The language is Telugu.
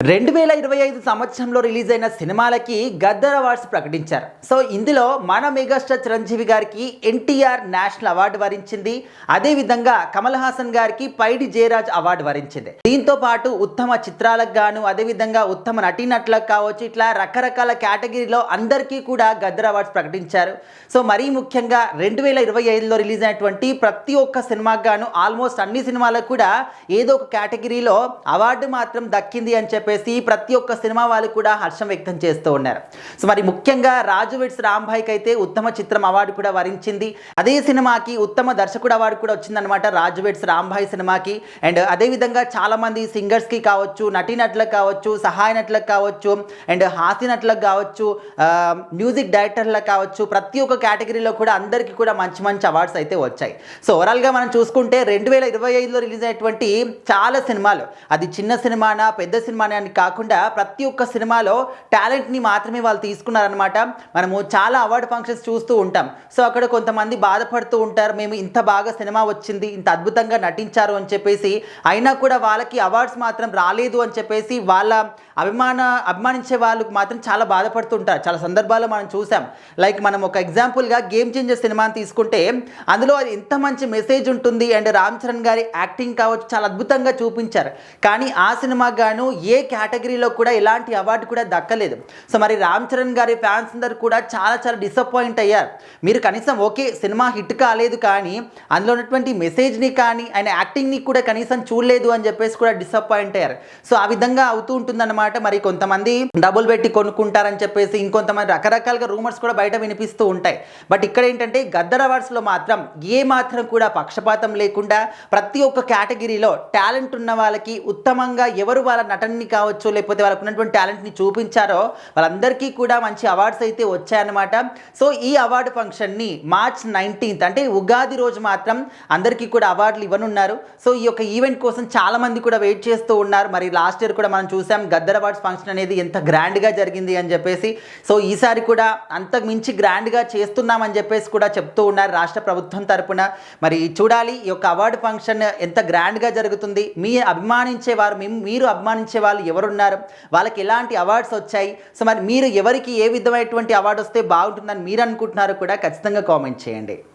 2025 సంవత్సరంలో రిలీజ్ అయిన సినిమాలకి గద్దర్ అవార్డ్స్ ప్రకటించారు. సో ఇందులో మన మెగాస్టార్ చిరంజీవి గారికి ఎన్టీఆర్ నేషనల్ అవార్డు వరించింది. అదేవిధంగా కమల్ హాసన్ గారికి పైడి జయరాజ్ అవార్డు వరించింది. దీంతో పాటు ఉత్తమ చిత్రాలకు గాను, అదేవిధంగా ఉత్తమ నటీనటులకు కావచ్చు, ఇట్లా రకరకాల కేటగిరీలో అందరికీ కూడా గద్దర్ అవార్డ్స్ ప్రకటించారు. సో మరీ ముఖ్యంగా 2025లో రిలీజ్ అయినటువంటి ప్రతి ఒక్క సినిమాకు గాను ఆల్మోస్ట్ అన్ని సినిమాలకు కూడా ఏదో ఒక కేటగిరీలో అవార్డు మాత్రం దక్కింది అని చెప్పేసి ప్రతి ఒక్క సినిమా వాళ్ళు కూడా హర్షం వ్యక్తం చేస్తూ ఉన్నారు. సో మరి ముఖ్యంగా రాజు వెడ్స్ రాంబాయ్కి అయితే ఉత్తమ చిత్రం అవార్డు కూడా వరించింది. అదే సినిమాకి ఉత్తమ దర్శకుడు అవార్డు కూడా వచ్చిందనమాట రాజు వెడ్స్ రాంబాయ్ సినిమాకి. అండ్ అదేవిధంగా చాలామంది సింగర్స్కి కావచ్చు, నటీనటులకు కావచ్చు, సహాయ నటులకు కావచ్చు, అండ్ హాస్య నటులకు కావచ్చు, మ్యూజిక్ డైరెక్టర్లకు కావచ్చు, ప్రతి ఒక్క కేటగిరీలో కూడా అందరికీ కూడా మంచి మంచి అవార్డ్స్ అయితే వచ్చాయి. సో ఓవరాల్గా మనం చూసుకుంటే 2025లో రిలీజ్ అయినటువంటి చాలా సినిమాలు, అది చిన్న సినిమానా పెద్ద సినిమానా అని కాకుండా ప్రతి ఒక్క సినిమాలో టాలెంట్ని మాత్రమే వాళ్ళు తీసుకున్నారనమాట. మనము చాలా అవార్డు ఫంక్షన్స్ చూస్తూ ఉంటాం. సో అక్కడ కొంతమంది బాధపడుతూ ఉంటారు, మేము ఇంత బాగా సినిమా వచ్చింది, ఇంత అద్భుతంగా నటించారు అని చెప్పేసి, అయినా కూడా వాళ్ళకి అవార్డ్స్ మాత్రం రాలేదు అని చెప్పేసి వాళ్ళ అభిమానించే వాళ్ళకు మాత్రం చాలా బాధపడుతుంటారు. చాలా సందర్భాల్లో మనం చూసాం. లైక్ మనం ఒక ఎగ్జాంపుల్గా గేమ్ చేంజర్ సినిమాని తీసుకుంటే అందులో అది ఎంత మంచి మెసేజ్ ఉంటుంది అండ్ రామ్ చరణ్ గారి యాక్టింగ్ కావచ్చు చాలా అద్భుతంగా చూపించారు. కానీ ఆ సినిమాకు గాను ఏ కేటగిరీలో కూడా ఎలాంటి అవార్డు కూడా దక్కలేదు. సో మరి రామ్ చరణ్ గారి ఫ్యాన్స్ అందరూ కూడా చాలా చాలా డిసప్పాయింట్ అయ్యారు. మీరు కనీసం ఓకే సినిమా హిట్ కాలేదు కానీ అందులో ఉన్నటువంటి మెసేజ్ని కానీ ఆయన యాక్టింగ్ని కూడా కనీసం చూడలేదు అని చెప్పేసి కూడా డిసప్పాయింట్ అయ్యారు. సో ఆ విధంగా అవుతూ ఉంటుందన్నమాట. మరి కొంతమంది డబ్బులు పెట్టి కొనుక్కుంటారని చెప్పేసి ఇంకొంతమంది రకరకాలుగా రూమర్స్ కూడా బయట వినిపిస్తూ ఉంటాయి. బట్ ఇక్కడ ఏంటంటే గద్దర్ అవార్డ్స్లో మాత్రం ఏ మాత్రం కూడా పక్షపాతం లేకుండా ప్రతి ఒక్క కేటగిరీలో టాలెంట్ ఉన్న వాళ్ళకి ఉత్తమంగా ఎవరు వాళ్ళ నటనని కావచ్చు లేకపోతే వాళ్ళకు ఉన్నటువంటి టాలెంట్ని చూపించారో వాళ్ళందరికీ కూడా మంచి అవార్డ్స్ అయితే వచ్చాయన్నమాట. సో ఈ అవార్డు ఫంక్షన్ని March 19 అంటే ఉగాది రోజు మాత్రం అందరికీ కూడా అవార్డులు ఇవ్వనున్నారు. సో ఈ యొక్క ఈవెంట్ కోసం చాలా మంది కూడా వెయిట్ చేస్తూ ఉన్నారు. మరి లాస్ట్ ఇయర్ కూడా మనం చూసాం గద్దర్ అవార్డ్స్ ఫంక్షన్ అనేది ఎంత గ్రాండ్గా జరిగింది అని చెప్పేసి. సో ఈసారి కూడా అంతకు మించి గ్రాండ్గా చేస్తున్నామని చెప్పేసి కూడా చెప్తూ ఉన్నారు రాష్ట్ర ప్రభుత్వం తరపున. మరి చూడాలి ఈ యొక్క అవార్డు ఫంక్షన్ ఎంత గ్రాండ్గా జరుగుతుంది. మీరు అభిమానించే వాళ్ళు ఎవరున్నారు, వాళ్ళకి ఎలాంటి అవార్డ్స్ వచ్చాయి, సో మరి మీరు ఎవరికి ఏ విధమైనటువంటి అవార్డు వస్తే బాగుంటుందని మీరు అనుకుంటున్నారో కూడా ఖచ్చితంగా కామెంట్ చేయండి.